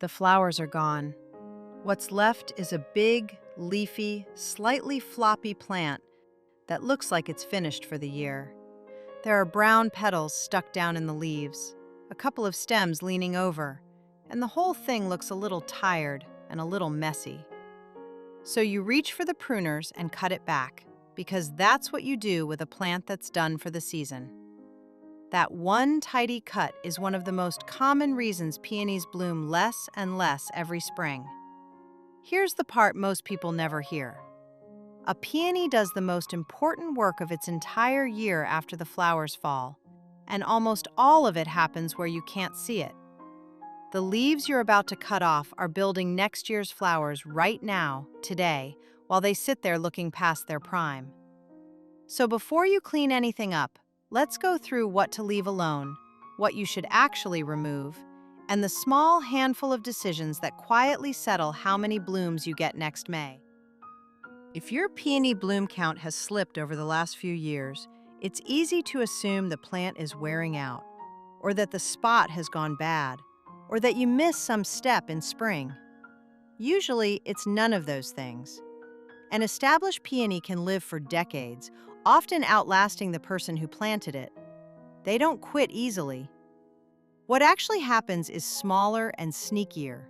The flowers are gone. What's left is a big, leafy, slightly floppy plant that looks like it's finished for the year. There are brown petals stuck down in the leaves, a couple of stems leaning over, and the whole thing looks a little tired and a little messy. So you reach for the pruners and cut it back, because that's what you do with a plant that's done for the season. That one tidy cut is one of the most common reasons peonies bloom less and less every spring. Here's the part most people never hear. A peony does the most important work of its entire year after the flowers fall, and almost all of it happens where you can't see it. The leaves you're about to cut off are building next year's flowers right now, today, while they sit there looking past their prime. So before you clean anything up, let's go through what to leave alone, what you should actually remove, and the small handful of decisions that quietly settle how many blooms you get next May. If your peony bloom count has slipped over the last few years, it's easy to assume the plant is wearing out, or that the spot has gone bad, or that you missed some step in spring. Usually, it's none of those things. An established peony can live for decades, often outlasting the person who planted it. They don't quit easily. What actually happens is smaller and sneakier.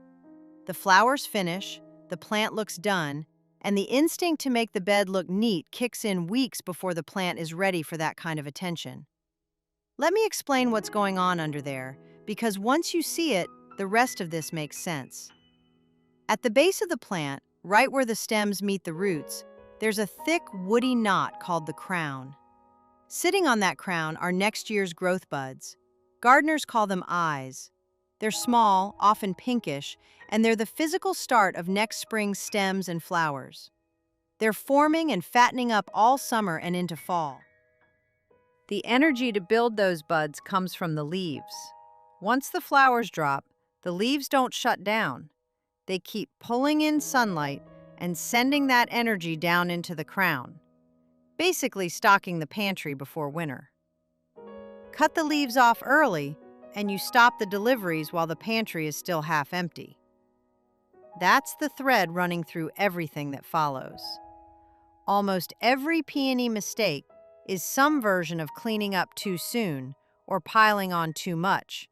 The flowers finish, the plant looks done, and the instinct to make the bed look neat kicks in weeks before the plant is ready for that kind of attention. Let me explain what's going on under there, because once you see it, the rest of this makes sense. At the base of the plant, right where the stems meet the roots, there's a thick, woody knot called the crown. Sitting on that crown are next year's growth buds. Gardeners call them eyes. They're small, often pinkish, and they're the physical start of next spring's stems and flowers. They're forming and fattening up all summer and into fall. The energy to build those buds comes from the leaves. Once the flowers drop, the leaves don't shut down. They keep pulling in sunlight and sending that energy down into the crown, basically stocking the pantry before winter. Cut the leaves off early, and you stop the deliveries while the pantry is still half empty. That's the thread running through everything that follows. Almost every peony mistake is some version of cleaning up too soon or piling on too much,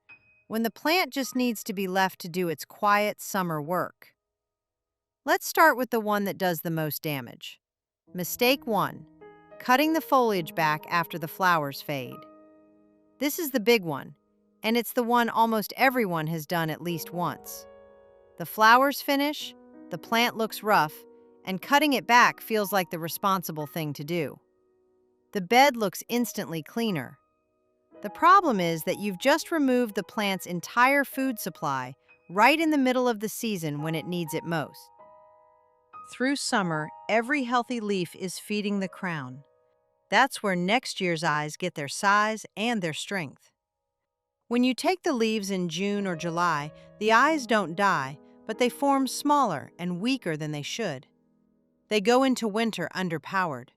when the plant just needs to be left to do its quiet summer work. Let's start with the one that does the most damage. Mistake 1, cutting the foliage back after the flowers fade. This is the big one, and it's the one almost everyone has done at least once. The flowers finish, the plant looks rough, and cutting it back feels like the responsible thing to do. The bed looks instantly cleaner. The problem is that you've just removed the plant's entire food supply right in the middle of the season when it needs it most. Through summer, every healthy leaf is feeding the crown. That's where next year's eyes get their size and their strength. When you take the leaves in June or July, the eyes don't die, but they form smaller and weaker than they should. They go into winter underpowered.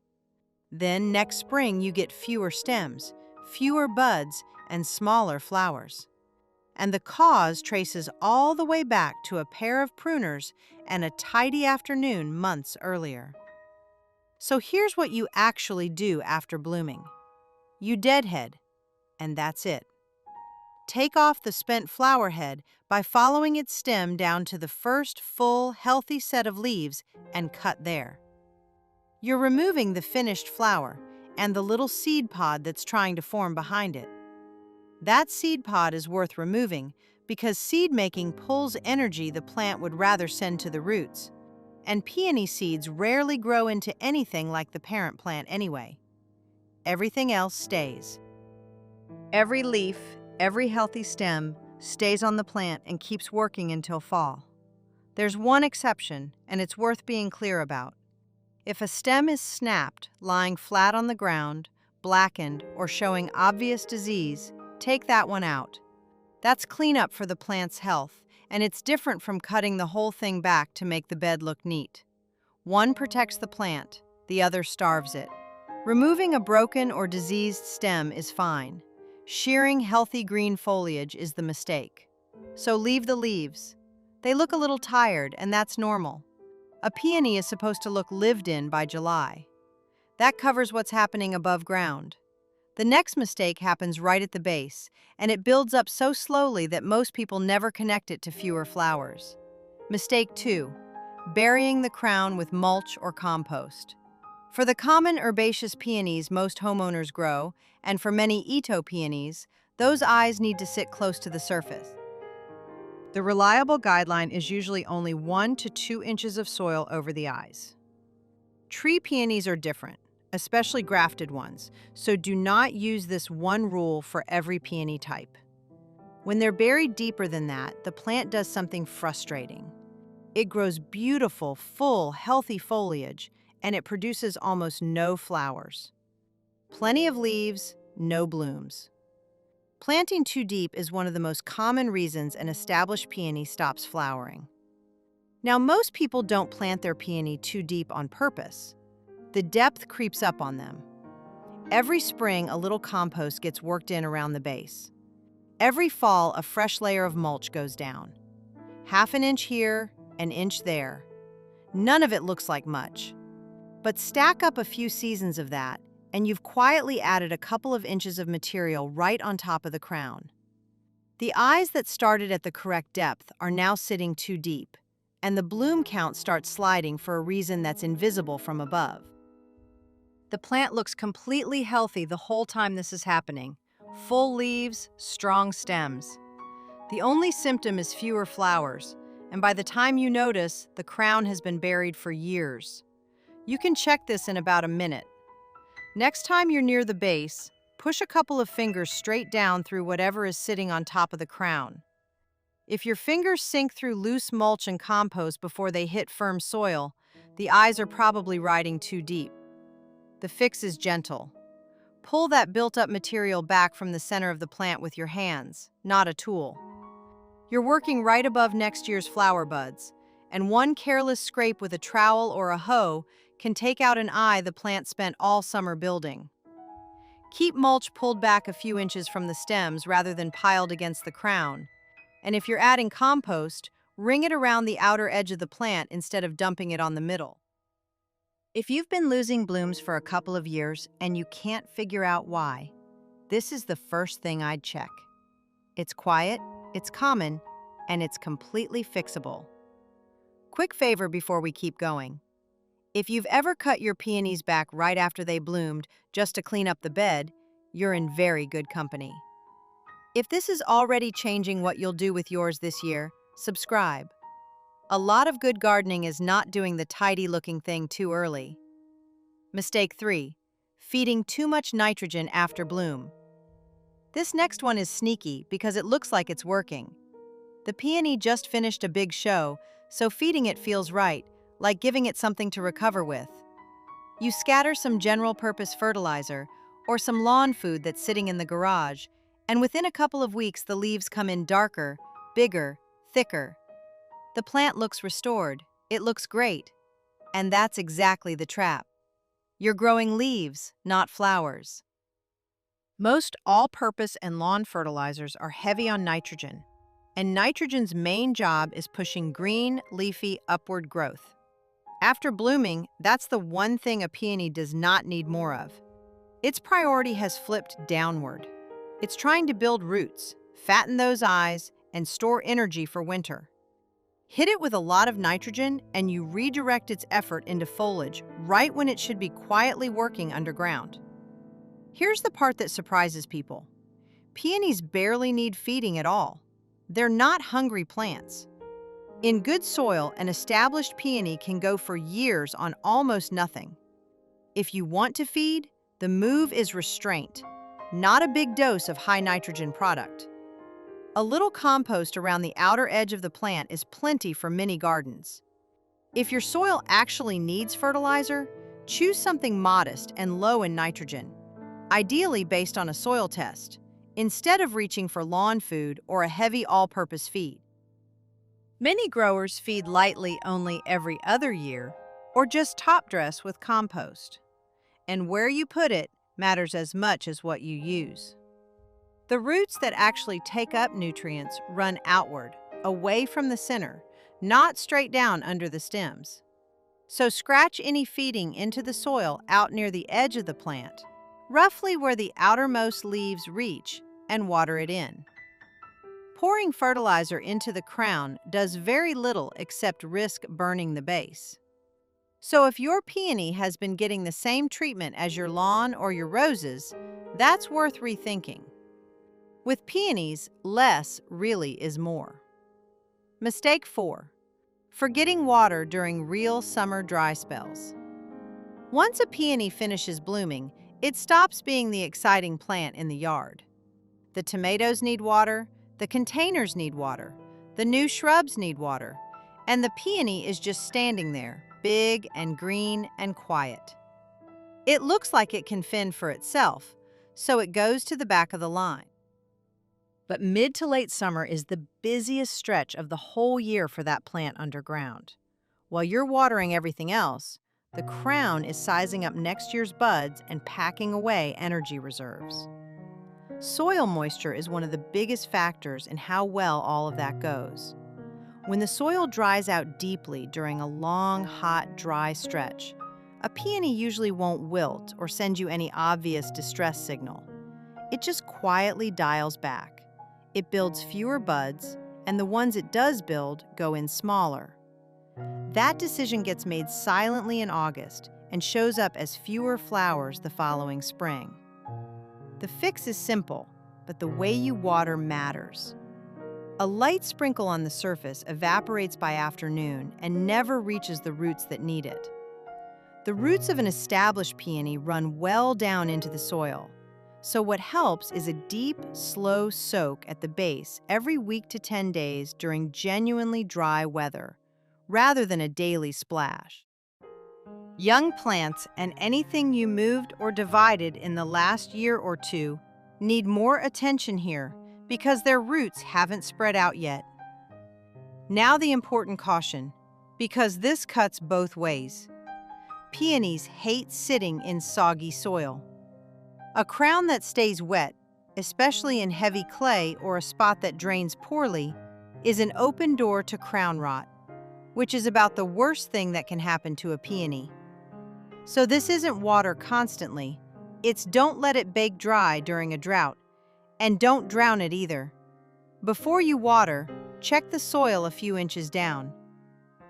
Then next spring you get fewer stems, fewer buds, and smaller flowers. And the cause traces all the way back to a pair of pruners and a tidy afternoon months earlier. So here's what you actually do after blooming. You deadhead, and that's it. Take off the spent flower head by following its stem down to the first full, healthy set of leaves and cut there. You're removing the finished flower and the little seed pod that's trying to form behind it. That seed pod is worth removing because seed making pulls energy the plant would rather send to the roots, and peony seeds rarely grow into anything like the parent plant anyway. Everything else stays. Every leaf, every healthy stem stays on the plant and keeps working until fall. There's one exception, and it's worth being clear about. If a stem is snapped, lying flat on the ground, blackened, or showing obvious disease, take that one out. That's cleanup for the plant's health, and it's different from cutting the whole thing back to make the bed look neat. One protects the plant, the other starves it. Removing a broken or diseased stem is fine. Shearing healthy green foliage is the mistake. So leave the leaves. They look a little tired, and that's normal. A peony is supposed to look lived in by July. That covers what's happening above ground. The next mistake happens right at the base, and it builds up so slowly that most people never connect it to fewer flowers. Mistake 2. Burying the crown with mulch or compost. For the common herbaceous peonies most homeowners grow, and for many Itoh peonies, those eyes need to sit close to the surface. The reliable guideline is usually only 1 to 2 inches of soil over the eyes. Tree peonies are different, especially grafted ones, so do not use this one rule for every peony type. When they're buried deeper than that, the plant does something frustrating. It grows beautiful, full, healthy foliage, and it produces almost no flowers. Plenty of leaves, no blooms. Planting too deep is one of the most common reasons an established peony stops flowering. Now, most people don't plant their peony too deep on purpose. The depth creeps up on them. Every spring, a little compost gets worked in around the base. Every fall, a fresh layer of mulch goes down. Half an inch here, an inch there. None of it looks like much. But stack up a few seasons of that, and you've quietly added a couple of inches of material right on top of the crown. The eyes that started at the correct depth are now sitting too deep, and the bloom count starts sliding for a reason that's invisible from above. The plant looks completely healthy the whole time this is happening. Full leaves, strong stems. The only symptom is fewer flowers, and by the time you notice, the crown has been buried for years. You can check this in about a minute. Next time you're near the base, push a couple of fingers straight down through whatever is sitting on top of the crown. If your fingers sink through loose mulch and compost before they hit firm soil, the eyes are probably riding too deep. The fix is gentle. Pull that built-up material back from the center of the plant with your hands, not a tool. You're working right above next year's flower buds, and one careless scrape with a trowel or a hoe can take out an eye the plant spent all summer building. Keep mulch pulled back a few inches from the stems rather than piled against the crown. And if you're adding compost, ring it around the outer edge of the plant instead of dumping it on the middle. If you've been losing blooms for a couple of years and you can't figure out why, this is the first thing I'd check. It's quiet, it's common, and it's completely fixable. Quick favor before we keep going. If you've ever cut your peonies back right after they bloomed just to clean up the bed, you're in very good company. If this is already changing what you'll do with yours this year, subscribe. A lot of good gardening is not doing the tidy-looking thing too early. Mistake 3. Feeding too much nitrogen after bloom. This next one is sneaky because it looks like it's working. The peony just finished a big show, so feeding it feels right, like giving it something to recover with. You scatter some general-purpose fertilizer or some lawn food that's sitting in the garage, and within a couple of weeks the leaves come in darker, bigger, thicker. The plant looks restored, it looks great, and that's exactly the trap. You're growing leaves, not flowers. Most all-purpose and lawn fertilizers are heavy on nitrogen, and nitrogen's main job is pushing green, leafy, upward growth. After blooming, that's the one thing a peony does not need more of. Its priority has flipped downward. It's trying to build roots, fatten those eyes, and store energy for winter. Hit it with a lot of nitrogen, and you redirect its effort into foliage right when it should be quietly working underground. Here's the part that surprises people. Peonies barely need feeding at all. They're not hungry plants. In good soil, an established peony can go for years on almost nothing. If you want to feed, the move is restraint, not a big dose of high nitrogen product. A little compost around the outer edge of the plant is plenty for mini gardens. If your soil actually needs fertilizer, choose something modest and low in nitrogen, ideally based on a soil test, instead of reaching for lawn food or a heavy all-purpose feed. Many growers feed lightly only every other year, or just top dress with compost. And where you put it matters as much as what you use. The roots that actually take up nutrients run outward, away from the center, not straight down under the stems. So scratch any feeding into the soil out near the edge of the plant, roughly where the outermost leaves reach, and water it in. Pouring fertilizer into the crown does very little except risk burning the base. So if your peony has been getting the same treatment as your lawn or your roses, that's worth rethinking. With peonies, less really is more. Mistake 4. Forgetting water during real summer dry spells. Once a peony finishes blooming, it stops being the exciting plant in the yard. The tomatoes need water, the containers need water, the new shrubs need water, and the peony is just standing there, big and green and quiet. It looks like it can fend for itself, so it goes to the back of the line. But mid to late summer is the busiest stretch of the whole year for that plant underground. While you're watering everything else, the crown is sizing up next year's buds and packing away energy reserves. Soil moisture is one of the biggest factors in how well all of that goes. When the soil dries out deeply during a long, hot, dry stretch, a peony usually won't wilt or send you any obvious distress signal. It just quietly dials back. It builds fewer buds, and the ones it does build go in smaller. That decision gets made silently in August and shows up as fewer flowers the following spring. The fix is simple, but the way you water matters. A light sprinkle on the surface evaporates by afternoon and never reaches the roots that need it. The roots of an established peony run well down into the soil, so what helps is a deep, slow soak at the base every week to 10 days during genuinely dry weather, rather than a daily splash. Young plants and anything you moved or divided in the last year or two need more attention here because their roots haven't spread out yet. Now the important caution, because this cuts both ways. Peonies hate sitting in soggy soil. A crown that stays wet, especially in heavy clay or a spot that drains poorly, is an open door to crown rot, which is about the worst thing that can happen to a peony. So this isn't water constantly, it's don't let it bake dry during a drought, and don't drown it either. Before you water, check the soil a few inches down.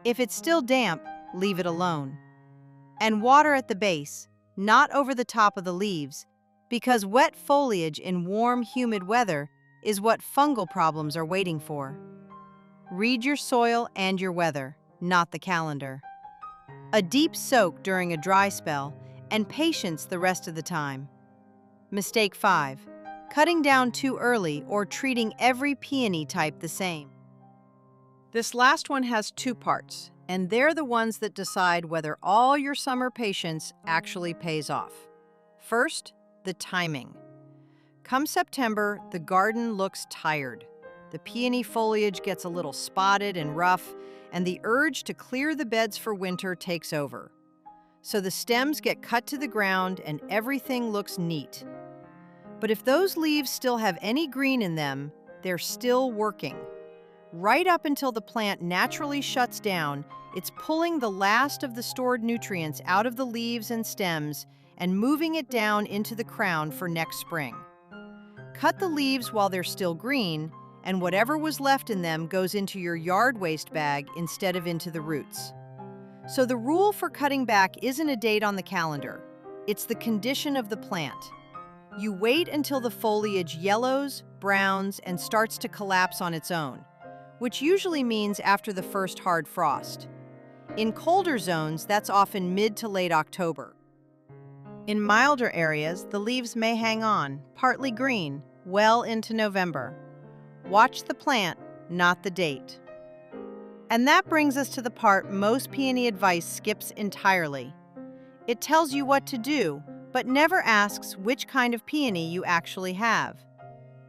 If it's still damp, leave it alone. And water at the base, not over the top of the leaves, because wet foliage in warm, humid weather is what fungal problems are waiting for. Read your soil and your weather, not the calendar. A deep soak during a dry spell, and patience the rest of the time. Mistake 5. Cutting down too early or treating every peony type the same. This last one has 2 parts, and they're the ones that decide whether all your summer patience actually pays off. First, the timing. Come September, the garden looks tired. The peony foliage gets a little spotted and rough, and the urge to clear the beds for winter takes over. So the stems get cut to the ground and everything looks neat. But if those leaves still have any green in them, they're still working. Right up until the plant naturally shuts down, it's pulling the last of the stored nutrients out of the leaves and stems and moving it down into the crown for next spring. Cut the leaves while they're still green, and whatever was left in them goes into your yard waste bag instead of into the roots. So the rule for cutting back isn't a date on the calendar. It's the condition of the plant. You wait until the foliage yellows, browns, and starts to collapse on its own, which usually means after the first hard frost. In colder zones, that's often mid to late October. In milder areas, the leaves may hang on, partly green, well into November. Watch the plant, not the date. And that brings us to the part most peony advice skips entirely. It tells you what to do, but never asks which kind of peony you actually have.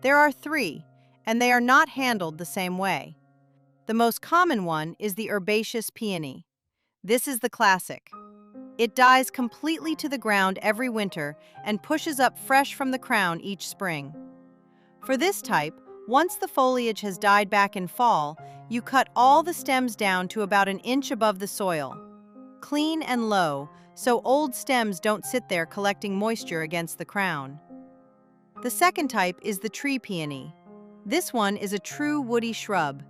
There are 3, and they are not handled the same way. The most common one is the herbaceous peony. This is the classic. It dies completely to the ground every winter and pushes up fresh from the crown each spring. For this type, Once the foliage has died back in fall, you cut all the stems down to about an inch above the soil. Clean and low, so old stems don't sit there collecting moisture against the crown. The second type is the tree peony. This one is a true woody shrub.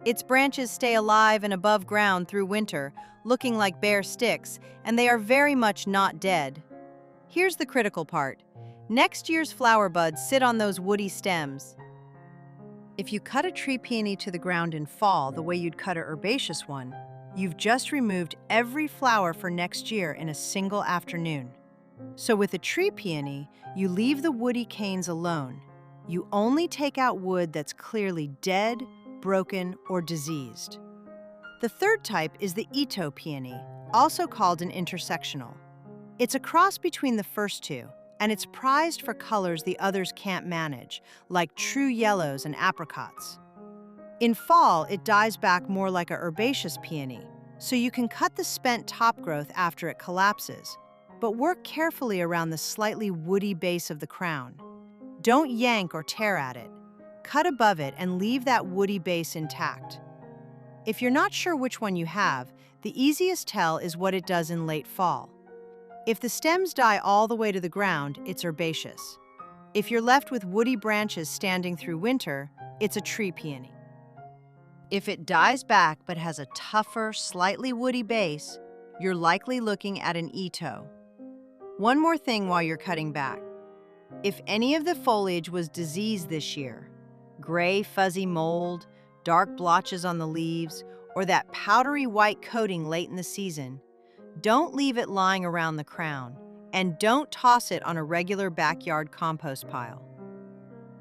Its branches stay alive and above ground through winter, looking like bare sticks, and they are very much not dead. Here's the critical part. Next year's flower buds sit on those woody stems. If you cut a tree peony to the ground in fall the way you'd cut a herbaceous one, you've just removed every flower for next year in a single afternoon. So with a tree peony, you leave the woody canes alone. You only take out wood that's clearly dead, broken, or diseased. The third type is the Itoh peony, also called an intersectional. It's a cross between the first two, and it's prized for colors the others can't manage, like true yellows and apricots. In fall, it dies back more like a herbaceous peony, so you can cut the spent top growth after it collapses, but work carefully around the slightly woody base of the crown. Don't yank or tear at it. Cut above it and leave that woody base intact. If you're not sure which one you have, the easiest tell is what it does in late fall. If the stems die all the way to the ground, it's herbaceous. If you're left with woody branches standing through winter, it's a tree peony. If it dies back but has a tougher, slightly woody base, you're likely looking at an Itoh. One more thing while you're cutting back. If any of the foliage was diseased this year, gray fuzzy mold, dark blotches on the leaves, or that powdery white coating late in the season, don't leave it lying around the crown, and don't toss it on a regular backyard compost pile.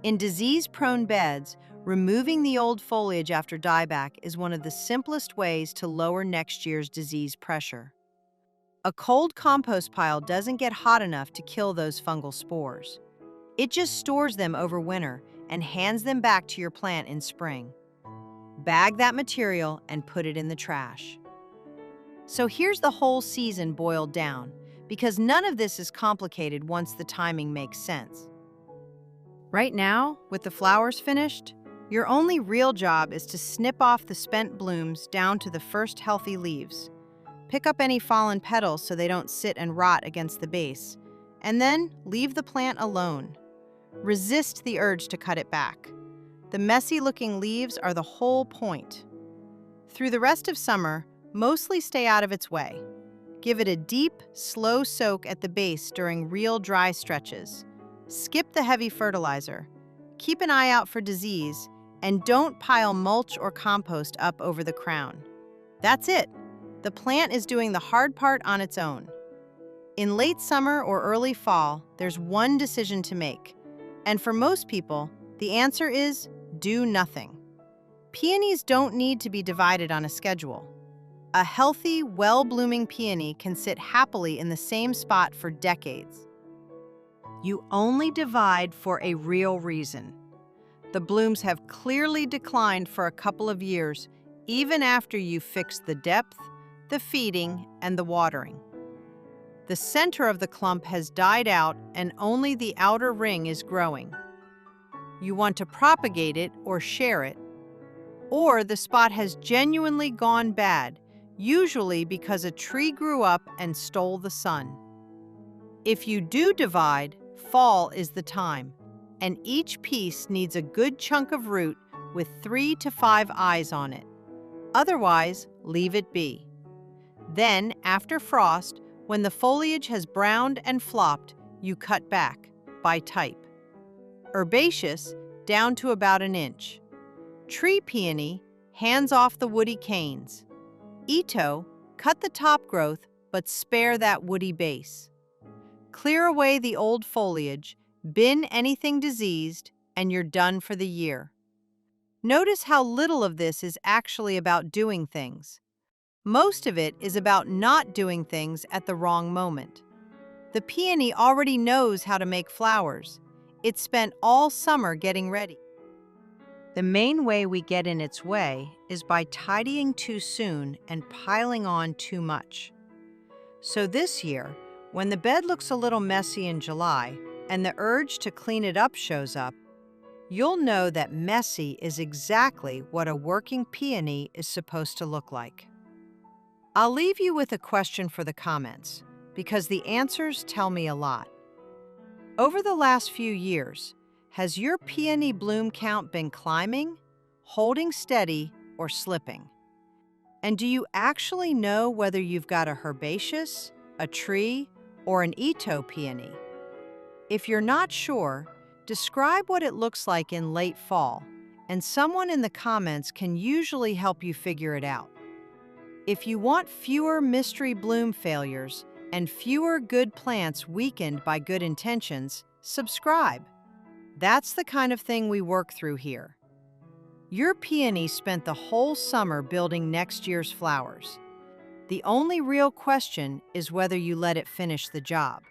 In disease-prone beds, removing the old foliage after dieback is one of the simplest ways to lower next year's disease pressure. A cold compost pile doesn't get hot enough to kill those fungal spores. It just stores them over winter and hands them back to your plant in spring. Bag that material and put it in the trash. So here's the whole season boiled down, because none of this is complicated once the timing makes sense. Right now, with the flowers finished, your only real job is to snip off the spent blooms down to the first healthy leaves. Pick up any fallen petals so they don't sit and rot against the base, and then leave the plant alone. Resist the urge to cut it back. The messy-looking leaves are the whole point. Through the rest of summer, mostly stay out of its way. Give it a deep, slow soak at the base during real dry stretches. Skip the heavy fertilizer. Keep an eye out for disease, and don't pile mulch or compost up over the crown. That's it. The plant is doing the hard part on its own. In late summer or early fall, there's one decision to make. And for most people, the answer is do nothing. Peonies don't need to be divided on a schedule. A healthy, well-blooming peony can sit happily in the same spot for decades. You only divide for a real reason. The blooms have clearly declined for a couple of years, even after you've fixed the depth, the feeding, and the watering. The center of the clump has died out and only the outer ring is growing. You want to propagate it or share it, or the spot has genuinely gone bad, usually because a tree grew up and stole the sun. If you do divide, fall is the time, and each piece needs a good chunk of root with 3 to 5 eyes on it. Otherwise, leave it be. Then, after frost, when the foliage has browned and flopped, you cut back, by type. Herbaceous, down to about an inch. Tree peony, hands off the woody canes. Itoh, cut the top growth, but spare that woody base. Clear away the old foliage, bin anything diseased, and you're done for the year. Notice how little of this is actually about doing things. Most of it is about not doing things at the wrong moment. The peony already knows how to make flowers. It spent all summer getting ready. The main way we get in its way is by tidying too soon and piling on too much. So this year, when the bed looks a little messy in July and the urge to clean it up shows up, you'll know that messy is exactly what a working peony is supposed to look like. I'll leave you with a question for the comments, because the answers tell me a lot. Over the last few years, has your peony bloom count been climbing, holding steady, or slipping? And do you actually know whether you've got a herbaceous, a tree, or an Itoh peony? If you're not sure, describe what it looks like in late fall, and someone in the comments can usually help you figure it out. If you want fewer mystery bloom failures and fewer good plants weakened by good intentions, subscribe. That's the kind of thing we work through here. Your peony spent the whole summer building next year's flowers. The only real question is whether you let it finish the job.